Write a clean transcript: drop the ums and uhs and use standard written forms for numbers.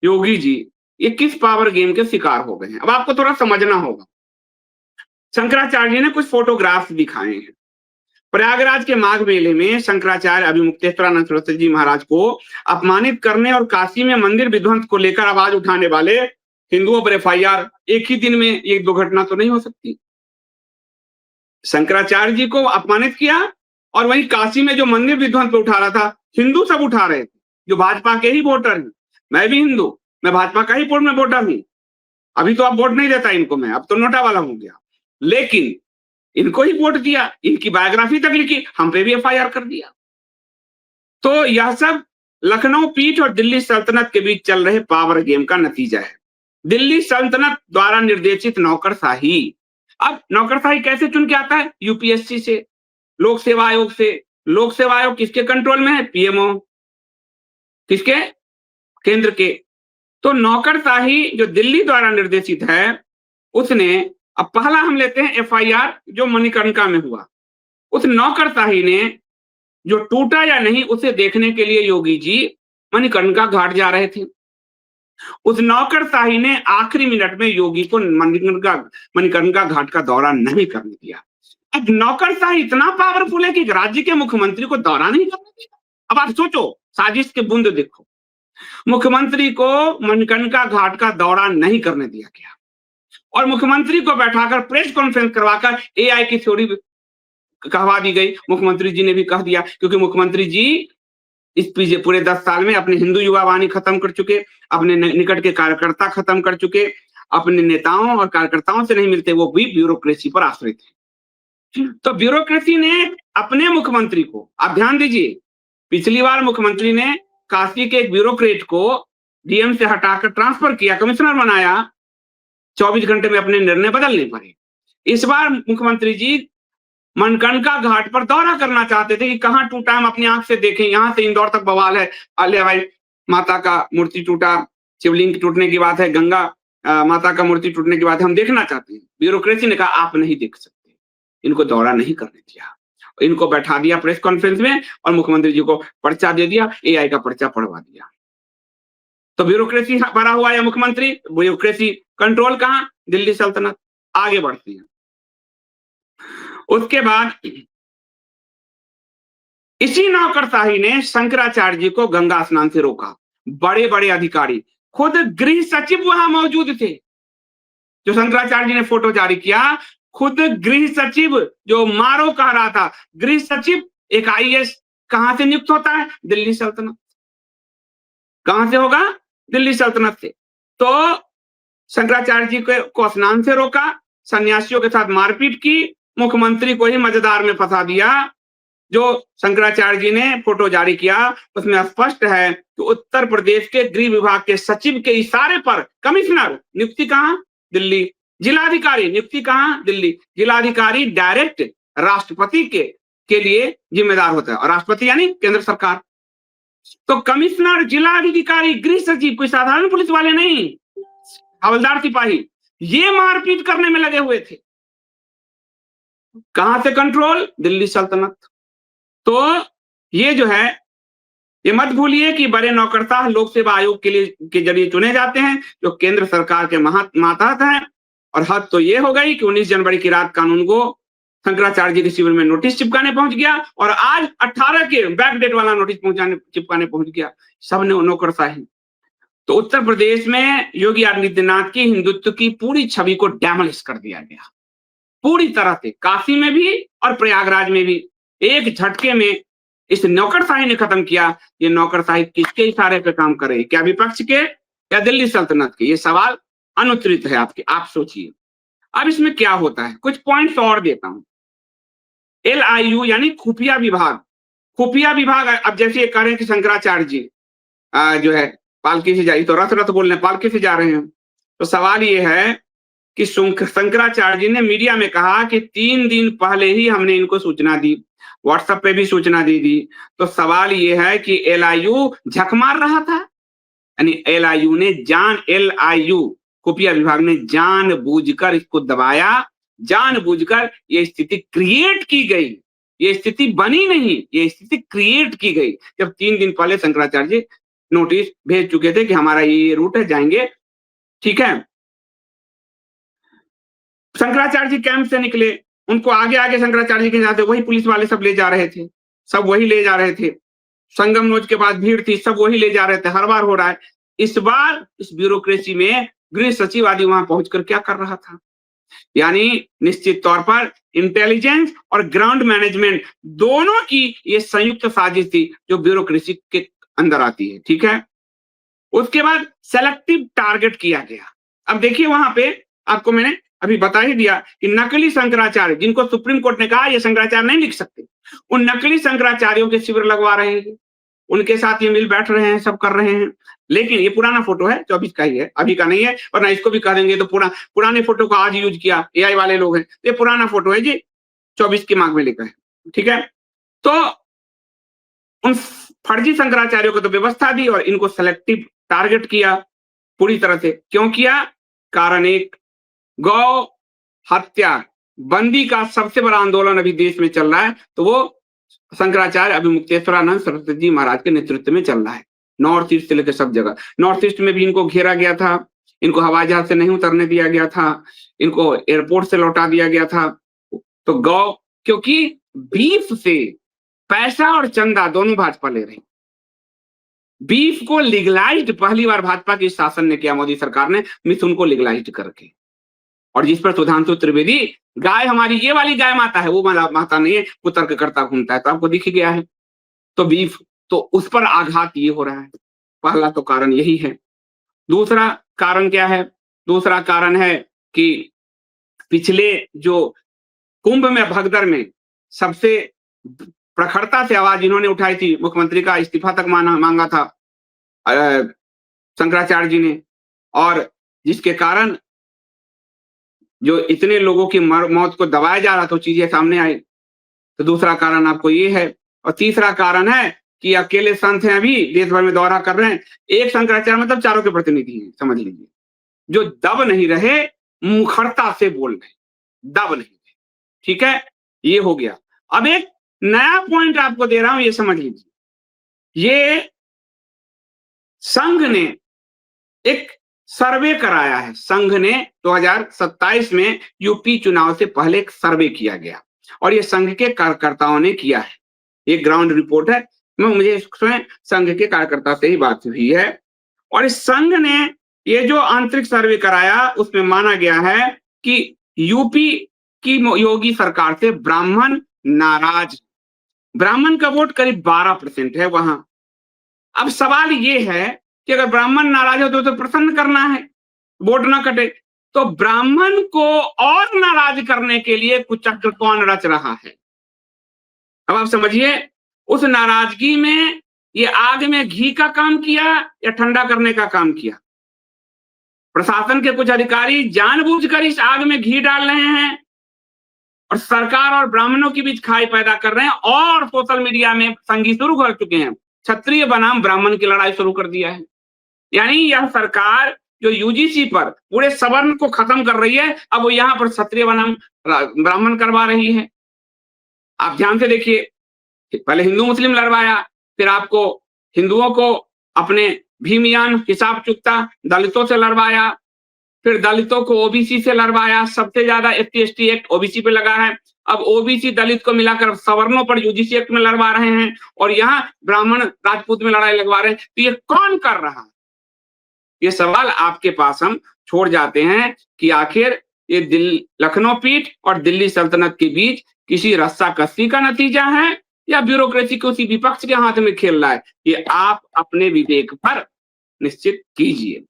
योगी जी ये किस power game के शिकार हो गए हैं। अब आपको थोड़ा समझना होगा। शंकराचार्य जी ने कुछ फोटोग्राफ्स दिखाए हैं। प्रयागराज के माघ मेले में शंकराचार्य अभिमुक्तेश्वरानंद सरस्वती जी महाराज को अपमानित करने और काशी में मंदिर विध्वंस को लेकर आवाज उठाने वाले हिंदुओं पर एफआईआर एक ही दिन में, ये दो घटना तो नहीं हो सकती। शंकराचार्य जी को अपमानित किया और वहीं काशी में जो मंदिर विध्वंस पे उठा रहा था, हिंदू सब उठा रहे थे, जो भाजपा के ही वोटर हैं। मैं भी हिंदू, मैं भाजपा का ही पूर्ण में वोटर हूं। अभी तो अब वोट नहीं देता इनको मैं, अब तो नोटा वाला हो गया, लेकिन इनको ही वोट दिया, इनकी बायोग्राफी तक लिखी, हम पे भी एफआईआर कर दिया। तो यह सब लखनऊ पीठ और दिल्ली सल्तनत के बीच चल रहे पावर गेम का नतीजा है। दिल्ली सल्तनत द्वारा निर्देशित नौकरशाही। अब नौकरशाही कैसे चुन के आता है? यूपीएससी से, लोक सेवा आयोग से। लोक सेवा आयोग किसके कंट्रोल में है? पीएमओ। किसके? केंद्र के। तो नौकरशाही जो दिल्ली द्वारा निर्देशित है, उसने, अब पहला हम लेते हैं एफआईआर जो मणिकर्णिका में हुआ। उस नौकरशाही ने जो टूटा या नहीं उसे देखने के लिए योगी जी मणिकर्णिका घाट जा रहे थे। उस नौकरशाही ने आखिरी मिनट में योगी को मणिकर्णिका घाट का दौरा नहीं करने दिया। अब नौकरशाही इतना पावरफुल है कि राज्य के मुख्यमंत्री को दौरा नहीं करने दिया। अब आप सोचो, साजिश के बूंद देखो। मुख्यमंत्री को मणिकर्णिका घाट का दौरा नहीं करने दिया गया और मुख्यमंत्री को बैठाकर प्रेस कॉन्फ्रेंस करवाकर एआई की थ्योरी कहवा दी गई। मुख्यमंत्री जी ने भी कह दिया, क्योंकि मुख्यमंत्री जी इस पूरे 10 साल में अपने हिंदू युवा वाहिनी खत्म कर चुके, अपने निकट के कार्यकर्ता खत्म कर चुके, अपने नेताओं और कार्यकर्ताओं से नहीं मिलते, वो भी ब्यूरोक्रेसी पर आश्रित है। तो ब्यूरोक्रेसी ने अपने मुख्यमंत्री को, आप ध्यान दीजिए, पिछली बार मुख्यमंत्री ने काशी के एक ब्यूरोक्रेट को डीएम से हटाकर ट्रांसफर किया, कमिश्नर बनाया, 24 घंटे में अपने निर्णय बदलने पड़े। इस बार मुख्यमंत्री जी मणिकर्णिका घाट पर दौरा करना चाहते थे कि कहां टूटा, हम अपनी आंख से देखें। यहां से इंदौर तक बवाल है, अहिल्याबाई माता का मूर्ति टूटा, शिवलिंग टूटने की बात है, गंगा माता का मूर्ति टूटने की बात है, हम देखना चाहते हैं। ब्यूरोक्रेसी ने कहा आप नहीं देख सकते, इनको दौरा नहीं करने दिया, इनको बैठा दिया प्रेस कॉन्फ्रेंस में और मुख्यमंत्री जी को पर्चा दे दिया, एआई का पर्चा पढ़वा दिया। तो ब्यूरोक्रेसी भरा हुआ है मुख्यमंत्री, ब्यूरोक्रेसी कंट्रोल कहां? दिल्ली सल्तनत। आगे बढ़ती है। उसके बाद इसी नौकरशाही ने शंकराचार्य जी को गंगा स्नान से रोका। बड़े बड़े अधिकारी, खुद गृह सचिव वहां मौजूद थे। जो शंकराचार्य जी ने फोटो जारी किया, खुद गृह सचिव जो मारो कह रहा था, गृह सचिव एक आईएएस कहां से नियुक्त होता है? दिल्ली सल्तनत। कहां से होगा? दिल्ली सल्तनत से। तो शंकराचार्य जी को स्नान से रोका, सन्यासियों के साथ मारपीट की, मुख्यमंत्री को ही मजेदार में फंसा दिया। जो शंकराचार्य जी ने फोटो जारी किया उसमें स्पष्ट है कि उत्तर प्रदेश के गृह विभाग के सचिव के इशारे पर कमिश्नर, नियुक्ति कहां? दिल्ली। जिलाधिकारी, नियुक्ति कहां? दिल्ली। जिलाधिकारी डायरेक्ट राष्ट्रपति के लिए जिम्मेदार होता है, और राष्ट्रपति यानी केंद्र सरकार। तो कमिश्नर, जिलाधिकारी, गृह सचिव, कोई साधारण पुलिस वाले नहीं, हवलदार सिपाही, ये मारपीट करने में लगे हुए थे। कहां से कंट्रोल? दिल्ली सल्तनत। तो ये जो है, ये मत भूलिए कि बड़े नौकरशाह लोक सेवा आयोग के जरिए चुने जाते हैं, जो केंद्र सरकार के मातहत हैं। और हद तो ये हो गई कि 19 जनवरी की रात कानून को शंकराचार्य जी के शिविर में नोटिस चिपकाने पहुंच गया और आज 18 के बैकडेट वाला नोटिस चिपकाने पहुंच गया। सबने नौकरशाही। तो उत्तर प्रदेश में योगी आदित्यनाथ की हिंदुत्व की पूरी छवि को डैमोलिश कर दिया गया, पूरी तरह से। काशी में भी और प्रयागराज में भी एक झटके में इस नौकरशाही ने खत्म किया। ये नौकरशाही किसके इशारे पे काम कर रही है? क्या विपक्ष के या दिल्ली सल्तनत के? ये सवाल अनुत्तरित है आपके, आप सोचिए। अब इसमें क्या होता है, कुछ पॉइंट्स और देता हूं। LIU यानी खुफिया विभाग। खुफिया विभाग, अब जैसे ये कह रहे हैं कि शंकराचार्य जी जो है पालकी से जाइए, तो रथ रथ बोल रहे हैं, पालकी से जा रहे हैं। तो सवाल ये है कि शंकराचार्य जी ने मीडिया में कहा कि 3 दिन पहले ही हमने इनको सूचना दी, व्हाट्सएप पे भी सूचना दी। तो सवाल ये है कि LIU झक मार रहा था, यानी LIU ने LIU खुफिया विभाग ने जानबूझकर इसको दबाया, जानबूझकर ये स्थिति क्रिएट की गई। ये स्थिति बनी नहीं, ये स्थिति क्रिएट की गई। जब 3 दिन पहले शंकराचार्य जी नोटिस भेज चुके थे कि हमारा ये रूट है, जाएंगे, ठीक है। शंकराचार्य जी कैंप से निकले, उनको आगे आगे शंकराचार्य जी के जाते वही पुलिस वाले सब ले जा रहे थे, सब वही ले जा रहे थे। संगम नोच के पास भीड़ थी, सब वही ले जा रहे थे। हर बार हो रहा है। इस बार इस ब्यूरोक्रेसी में गृह सचिव आदि वहां पहुंचकर क्या कर रहा था? यानी निश्चित तौर पर इंटेलिजेंस और ग्राउंड मैनेजमेंट दोनों की ये संयुक्त साजिश थी जो ब्यूरोक्रेसी के अंदर आती है, ठीक है। उसके बाद सेलेक्टिव टारगेट किया गया। अब देखिए वहां पे आपको मैंने अभी बता ही दिया कि नकली शंकराचार्य जिनको सुप्रीम कोर्ट ने कहा ये शंकराचार्य नहीं लिख सकते, उन नकली शंकराचार्यों के शिविर लगवा रहे हैं, उनके साथ ये मिल बैठ रहे हैं, सब कर रहे हैं। लेकिन ये पुराना फोटो है, 24 का ही है, अभी का नहीं है, वरना इसको भी कह देंगे तो पुराने फोटो को आज यूज किया, एआई वाले लोग हैं। ये पुराना फोटो है जी, 24 के मार्ग में लिखा है, ठीक है। तो उन फर्जी शंकराचार्यों को तो व्यवस्था दी और इनको सेलेक्टिव टारगेट किया पूरी तरह से। क्यों किया? कारण एक, गौ हत्या बंदी का सबसे बड़ा आंदोलन अभी देश में चल रहा है, तो वो शंकराचार्य अभिमुक्तेश्वरानंद सरस्वती जी महाराज के नेतृत्व में चल रहा है। नॉर्थ ईस्ट से लेकर सब जगह, नॉर्थ ईस्ट में भी इनको घेरा गया था, इनको हवाई जहाज से नहीं उतरने दिया गया था, इनको एयरपोर्ट से लौटा दिया गया था। तो गौ, क्योंकि बीफ से पैसा और चंदा दोनों भाजपा ले रही। बीफ को लीगलाइज्ड पहली बार भाजपा के शासन ने किया, मोदी सरकार ने, मिथुन को लीगलाइज्ड करके। और जिस पर सुधांशु त्रिवेदी, गाय हमारी ये वाली गाय माता है, वो माता नहीं है, वो तर्क करता घूमता है, तो आपको दिख गया है। तो बीफ, तो उस पर आघात ये हो रहा है। पहला तो कारण यही है। दूसरा कारण क्या है? दूसरा कारण है कि पिछले जो कुंभ में भगदड़ में सबसे प्रखरता से आवाज इन्होंने उठाई थी, मुख्यमंत्री का इस्तीफा तक मांगा था शंकराचार्य जी ने, और जिसके कारण जो इतने लोगों की मौत को दबाया जा रहा था, चीजें सामने आई। तो दूसरा कारण आपको ये है। और तीसरा कारण है कि अकेले संत हैं, अभी देश भर में दौरा कर रहे हैं। एक शंकराचार्य मतलब चारों के प्रतिनिधि हैं, समझ लीजिए, जो दब नहीं रहे, मुखरता से बोल रहे, दब नहीं रहे, ठीक है। ये हो गया। अब एक नया पॉइंट आपको दे रहा हूं, ये समझ लीजिए। ये संघ ने एक सर्वे कराया है। संघ ने 2027 में यूपी चुनाव से पहले एक सर्वे किया गया और ये संघ के कार्यकर्ताओं ने किया है। ये ग्राउंड रिपोर्ट है, मुझे इसमें संघ के कार्यकर्ता से ही बात हुई है। और इस संघ ने ये जो आंतरिक सर्वे कराया, उसमें माना गया है कि यूपी की योगी सरकार से ब्राह्मण नाराज। ब्राह्मण का वोट करीब 12% है वहां। अब सवाल ये है कि अगर ब्राह्मण नाराज हो तो प्रसन्न करना है, वोट ना कटे। तो ब्राह्मण को और नाराज करने के लिए कुचक्र कौन रच रहा है? अब आप समझिए, उस नाराजगी में ये आग में घी का काम किया या ठंडा करने का काम किया? प्रशासन के कुछ अधिकारी जानबूझकर इस आग में घी डाल रहे हैं और सरकार और ब्राह्मणों के बीच खाई पैदा कर रहे हैं। और सोशल मीडिया में संघी शुरू कर चुके हैं, क्षत्रिय बनाम ब्राह्मण की लड़ाई शुरू कर दिया है। यानी यह सरकार जो यूजीसी पर पूरे सवर्ण को खत्म कर रही है, अब वो यहां पर क्षत्रिय बनाम ब्राह्मण करवा रही है। आप ध्यान से देखिए, पहले हिंदू मुस्लिम लड़वाया, फिर आपको हिंदुओं को अपने भीमयान हिसाब चुकता दलितों से लड़वाया, फिर दलितों को ओबीसी से लड़वाया। सबसे ज्यादा एसटी एक्ट ओबीसी पे लगा है। अब ओबीसी दलित को मिलाकर सवर्णों पर यूजीसी एक्ट में लड़वा रहे हैं और यहाँ ब्राह्मण राजपूत में लड़ाई लगवा रहे हैं। तो ये कौन कर रहा है? ये सवाल आपके पास हम छोड़ जाते हैं कि आखिर ये लखनऊ पीठ और दिल्ली सल्तनत के बीच किसी रस्साकसी का नतीजा है या ब्यूरोक्रेसी को उसी विपक्ष के हाथ में खेल रहा है? ये आप अपने विवेक पर निश्चित कीजिए।